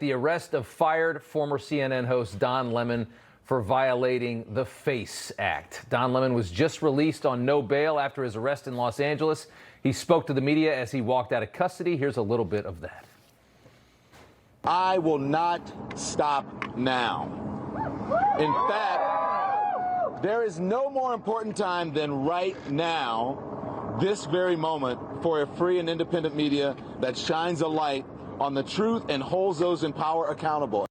The arrest of fired former CNN host Don Lemon for violating the FACE Act. Don Lemon was just released on no bail after his arrest in Los Angeles. He spoke to the media as he walked out of custody. Here's a little bit of that. I will not stop now. In fact, there is no more important time than right now, this very moment, for a free and independent media that shines a light on the truth and holds those in power accountable.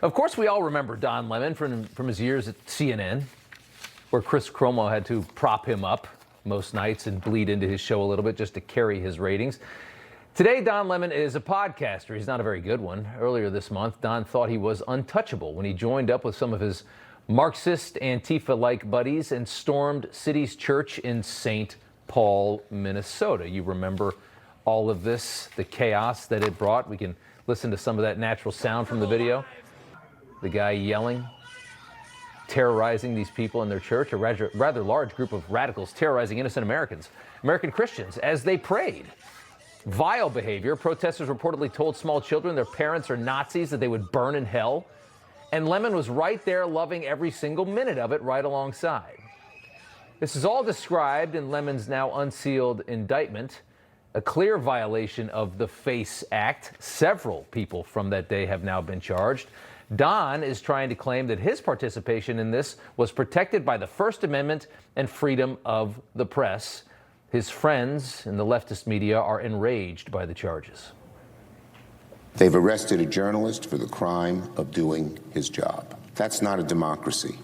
Of course, we all remember Don Lemon from his years at CNN, where Chris Cuomo had to prop him up most nights and bleed into his show a little bit just to carry his ratings. Today, Don Lemon is a podcaster. He's not a very good one. Earlier this month, Don thought he was untouchable when he joined up with some of his Marxist Antifa-like buddies and stormed City's Church in St. Paul, Minnesota. You remember all of this, the chaos that it brought. We can listen to some of that natural sound from the video. The guy yelling, terrorizing these people in their church, a rather large group of radicals terrorizing innocent American Christians as they prayed. Vile behavior. Protesters reportedly told small children their parents are Nazis, that they would burn in hell. And Lemon was right there loving every single minute of it right alongside. This is all described in Lemon's now unsealed indictment, a clear violation of the FACE Act. Several people from that day have now been charged. Don is trying to claim that his participation in this was protected by the First Amendment and freedom of the press. His friends in the leftist media are enraged by the charges. They've arrested a journalist for the crime of doing his job. That's not a democracy.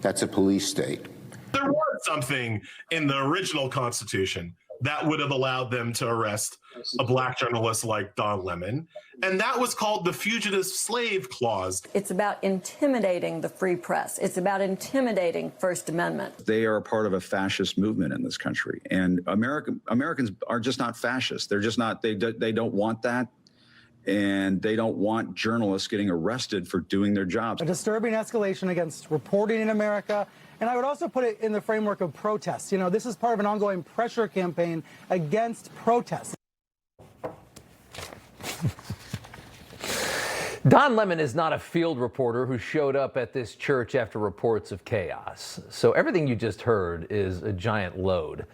That's a police state. There was something in the original Constitution that would have allowed them to arrest a black journalist like Don Lemon, and that was called the Fugitive Slave Clause. It's about intimidating the free press. It's about intimidating First Amendment. They are a part of a fascist movement in this country, and Americans are just not fascists. They're just not. They don't want that, and they don't want journalists getting arrested for doing their jobs. A disturbing escalation against reporting in America. And I would also put it in the framework of protests. You know, this is part of an ongoing pressure campaign against protests. Don Lemon is not a field reporter who showed up at this church after reports of chaos. So everything you just heard is a giant load.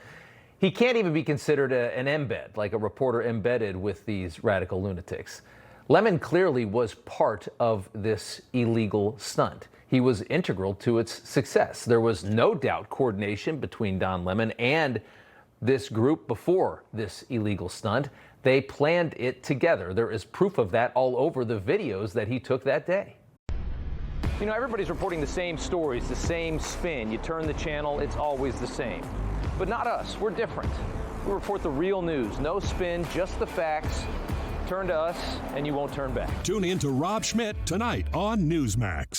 He can't even be considered an embed, like a reporter embedded with these radical lunatics. Lemon clearly was part of this illegal stunt. He was integral to its success. There was no doubt coordination between Don Lemon and this group before this illegal stunt. They planned it together. There is proof of that all over the videos that he took that day. You know, everybody's reporting the same stories, the same spin. You turn the channel, it's always the same. But not us. We're different. We report the real news. No spin, just the facts. Turn to us, and you won't turn back. Tune in to Rob Schmitt tonight on Newsmax.